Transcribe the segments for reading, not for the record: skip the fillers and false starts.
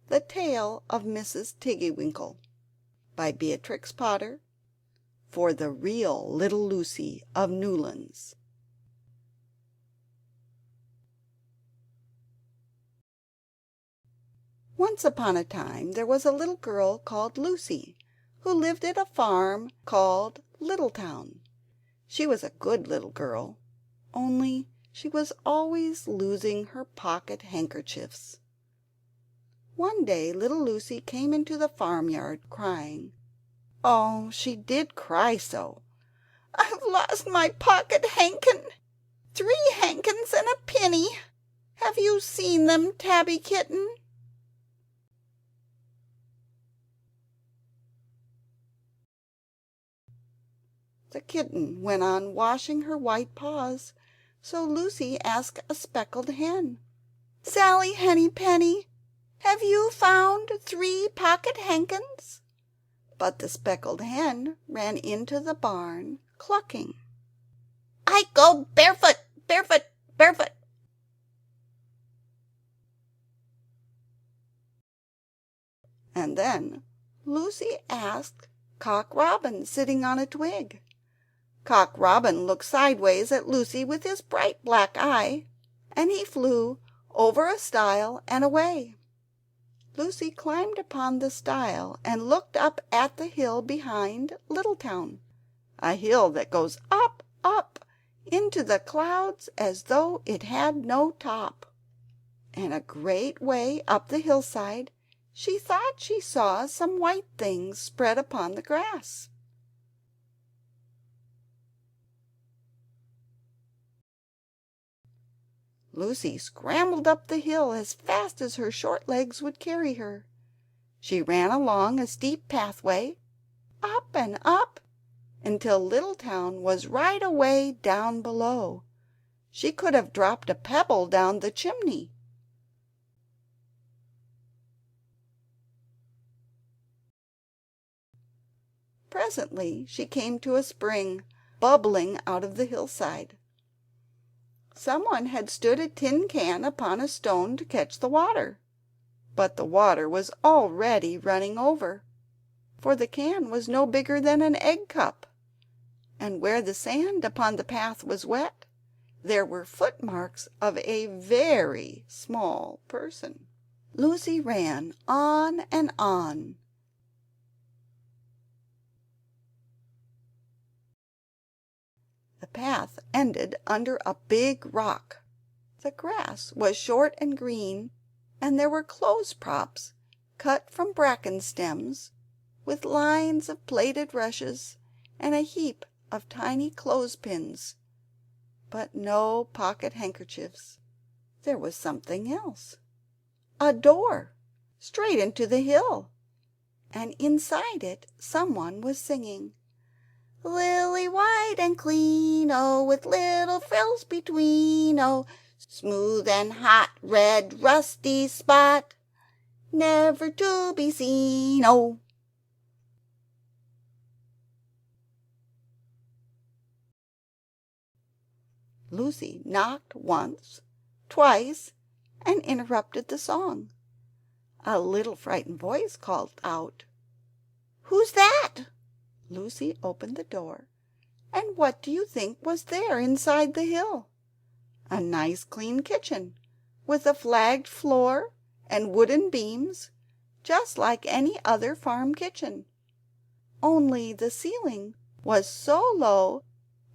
The Tale of Mrs. Tiggy-Winkle, by Beatrix Potter, for the real little Lucy of Newlands. Once upon a time there was a little girl called Lucy, who lived at a farm called Littletown. She was a good little girl, only she was always losing her pocket handkerchiefs. One day little Lucy came into the farmyard crying. Oh, she did cry so! "I've lost my pocket hankin! 3 hankins and a penny! Have you seen them, Tabby kitten?" The kitten went on washing her white paws, so Lucy asked a speckled hen, "Sally Henny Penny, have you found 3 pocket hankins?" But the speckled hen ran into the barn clucking, "I go barefoot, barefoot, barefoot." And then Lucy asked Cock Robin, sitting on a twig. Cock Robin looked sideways at Lucy with his bright black eye, and he flew over a stile and away. Lucy climbed upon the stile and looked up at the hill behind Littletown, a hill that goes up, up into the clouds as though it had no top. And a great way up the hillside she thought she saw some white things spread upon the grass. Lucy scrambled up the hill as fast as her short legs would carry her. She ran along a steep pathway, up and up, until Littletown was right away down below. She could have dropped a pebble down the chimney. Presently she came to a spring bubbling out of the hillside. Someone had stood a tin can upon a stone to catch the water, but the water was already running over, for the can was no bigger than an egg cup, and where the sand upon the path was wet there were footmarks of a very small person. Lucy ran on and on. The path ended under a big rock. The grass was short and green, and there were clothes props cut from bracken stems, with lines of plaited rushes, and a heap of tiny clothespins, but no pocket handkerchiefs. There was something else, a door straight into the hill, and inside it someone was singing, "Lily white and clean, oh, with little frills between, oh, smooth and hot, red rusty spot, never to be seen, oh." Lucy knocked once, twice, and interrupted the song. A little frightened voice called out, "Who's that?" Lucy opened the door, and what do you think was there inside the hill? A nice clean kitchen, with a flagged floor and wooden beams, just like any other farm kitchen. Only the ceiling was so low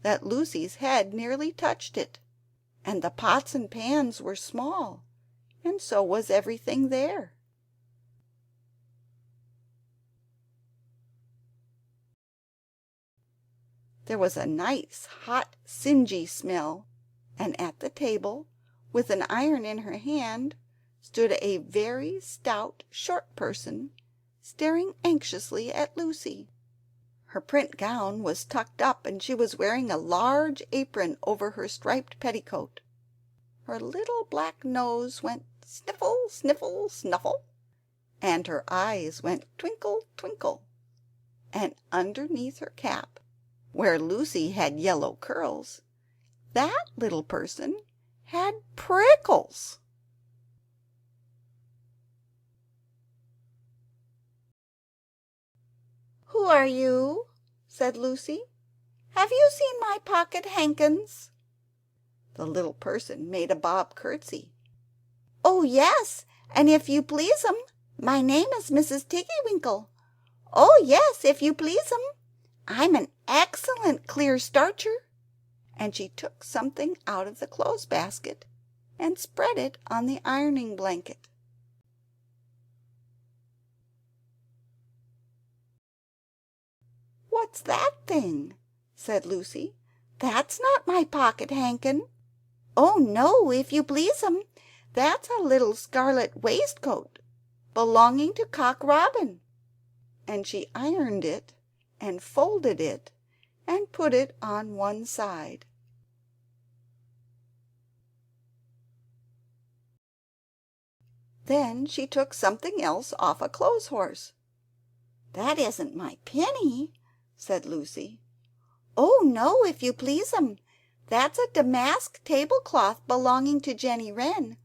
that Lucy's head nearly touched it, and the pots and pans were small, and so was everything there. There was a nice hot singy smell, and at the table, with an iron in her hand, stood a very stout short person, staring anxiously at Lucy. Her print gown was tucked up, and she was wearing a large apron over her striped petticoat. Her little black nose went sniffle, sniffle, snuffle, and her eyes went twinkle, twinkle, and underneath her cap, where Lucy had yellow curls, that little person had prickles. are you?" said Lucy. "Have you seen my pocket hankins?" The little person made a bob curtsy. "Oh yes, and if you please'm, my name is Mrs. Tiggy-Winkle. Oh yes, if you please'm, I'm an excellent clear starcher." And she took something out of the clothes basket and spread it on the ironing blanket. "What's that thing?" said Lucy. "That's not my pocket hankin." "Oh no, if you please'm, that's a little scarlet waistcoat belonging to Cock Robin." And she ironed it and folded it and put it on one side. Then she took something else off a clothes horse. "That isn't my penny," said Lucy. "Oh no, if you please'm, that's a damask tablecloth belonging to Jenny Wren.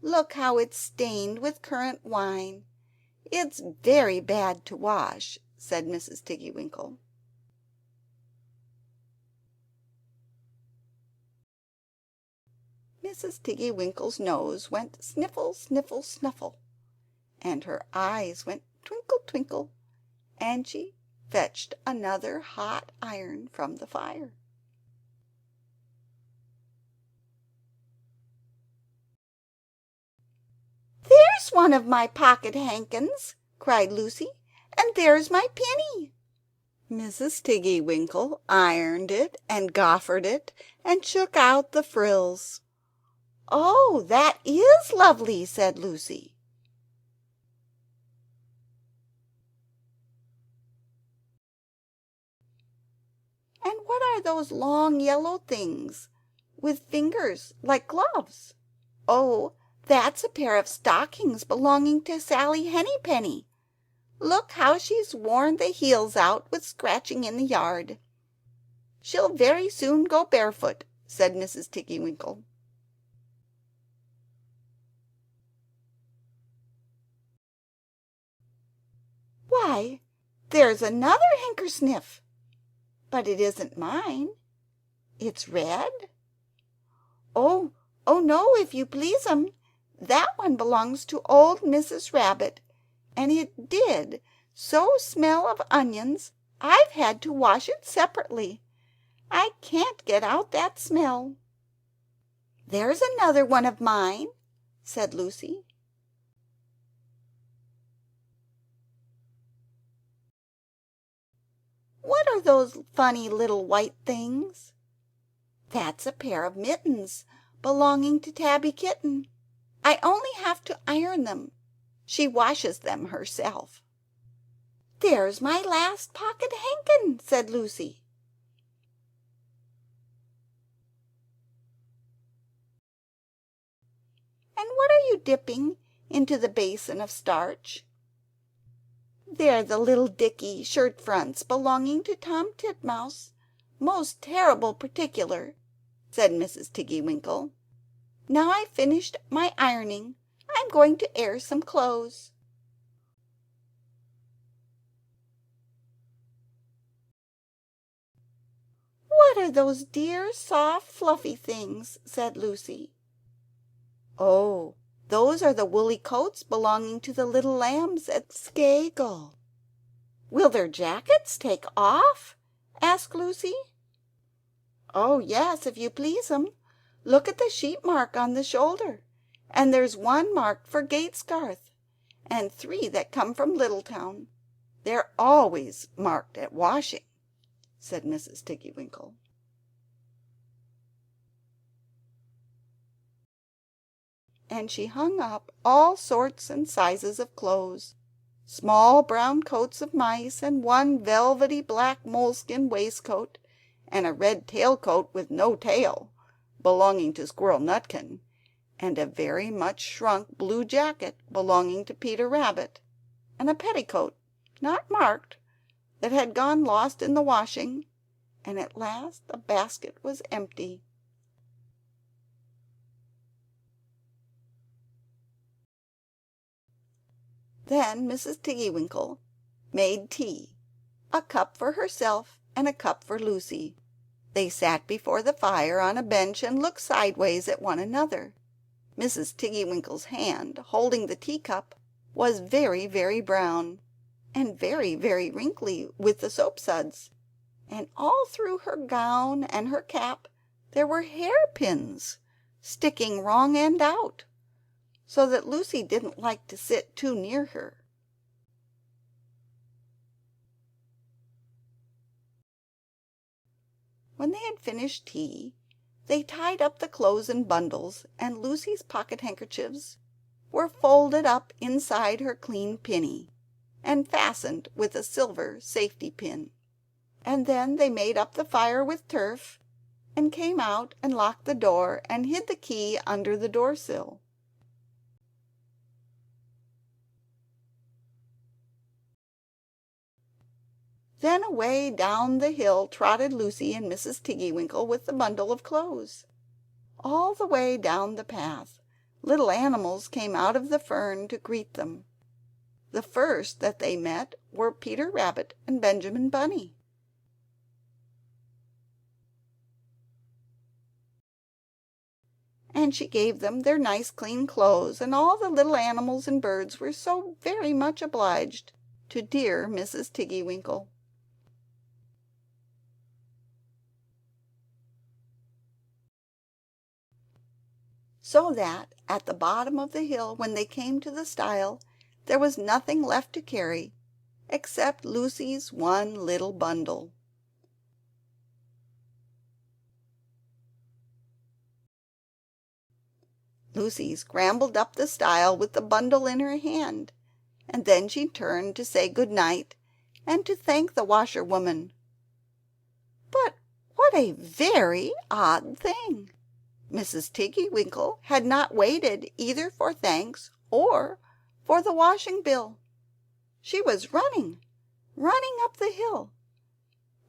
Look how it's stained with currant wine. It's very bad to wash," said Mrs. Tiggy-Winkle. Mrs. Tiggy-Winkle's nose went sniffle, sniffle, snuffle, and her eyes went twinkle, twinkle, and she fetched another hot iron from the fire. "There's one of my pocket hankins," cried Lucy, "and there's my penny." Mrs. Tiggy-Winkle ironed it and goffered it and shook out the frills. "Oh, that is lovely," said Lucy. "And what are those long yellow things with fingers like gloves?" "Oh, that's a pair of stockings belonging to Sally Hennypenny. Look how she's worn the heels out with scratching in the yard. She'll very soon go barefoot," said Mrs. Tiggy-Winkle. "Why, there's another hankersniff, but it isn't mine. It's red. Oh, oh no, if you please'm, that one belongs to old Mrs. Rabbit, and it did so smell of onions I've had to wash it separately. I can't get out that smell." "There's another one of mine," said Lucy. "What are those funny little white things?" "That's a pair of mittens belonging to Tabby Kitten. I only have to iron them. She washes them herself." "There's my last pocket hankin," said Lucy. "And what are you dipping into the basin of starch?" "They're the little dicky shirt fronts belonging to Tom Titmouse, most terrible particular," said Mrs. Tiggy-Winkle. "Now I've finished my ironing, I'm going to air some clothes." "What are those dear soft fluffy things?" said Lucy. "Oh, those are the woolly coats belonging to the little lambs at Skagel." "Will their jackets take off?" asked Lucy. "Oh yes, if you please'm. Look at the sheep mark on the shoulder, and there's one marked for Gatesgarth, and 3 that come from Littletown. They're always marked at washing," said Mrs. Tiggy-Winkle. And she hung up all sorts and sizes of clothes, small brown coats of mice, and one velvety black moleskin waistcoat, and a red tailcoat with no tail, belonging to Squirrel Nutkin, and a very much shrunk blue jacket belonging to Peter Rabbit, and a petticoat, not marked, that had gone lost in the washing, and at last the basket was empty. Then Mrs. Tiggy-Winkle made tea, a cup for herself and a cup for Lucy. They sat before the fire on a bench and looked sideways at one another. Mrs. Tiggy-Winkle's hand, holding the teacup, was very, very brown, and very, very wrinkly with the soapsuds, and all through her gown and her cap there were hairpins sticking wrong end out, so that Lucy didn't like to sit too near her. When they had finished tea, they tied up the clothes in bundles, and Lucy's pocket handkerchiefs were folded up inside her clean pinny, and fastened with a silver safety pin. And then they made up the fire with turf, and came out and locked the door and hid the key under the door-sill. Then away down the hill trotted Lucy and Mrs. Tiggy-Winkle with the bundle of clothes. All the way down the path little animals came out of the fern to greet them. The first that they met were Peter Rabbit and Benjamin Bunny. And she gave them their nice clean clothes, and all the little animals and birds were so very much obliged to dear Mrs. Tiggy-Winkle. So that at the bottom of the hill, when they came to the stile, there was nothing left to carry except Lucy's one little bundle. Lucy scrambled up the stile with the bundle in her hand, and then she turned to say good night and to thank the washerwoman. But what a very odd thing! Mrs. Tiggy-Winkle had not waited either for thanks or for the washing bill. She was running up the hill,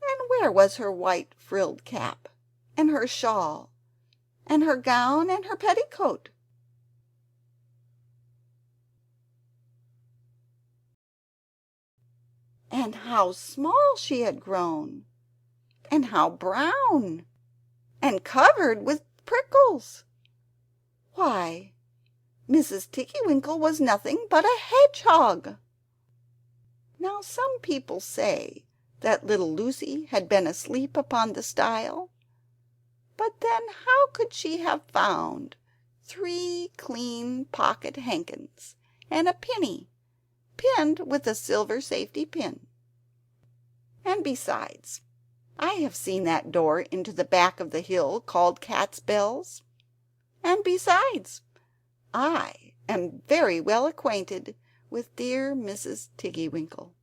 and where was her white frilled cap, and her shawl, and her gown, and her petticoat? And how small she had grown, and how brown, and covered with prickles! Why, Mrs. Tiggy-Winkle was nothing but a hedgehog! Now some people say that little Lucy had been asleep upon the stile, but then how could she have found 3 clean pocket handkins and a penny pinned with a silver safety pin? And besides, I have seen that door into the back of the hill called Cat's Bells. And besides, I am very well acquainted with dear Mrs. Tiggy-Winkle.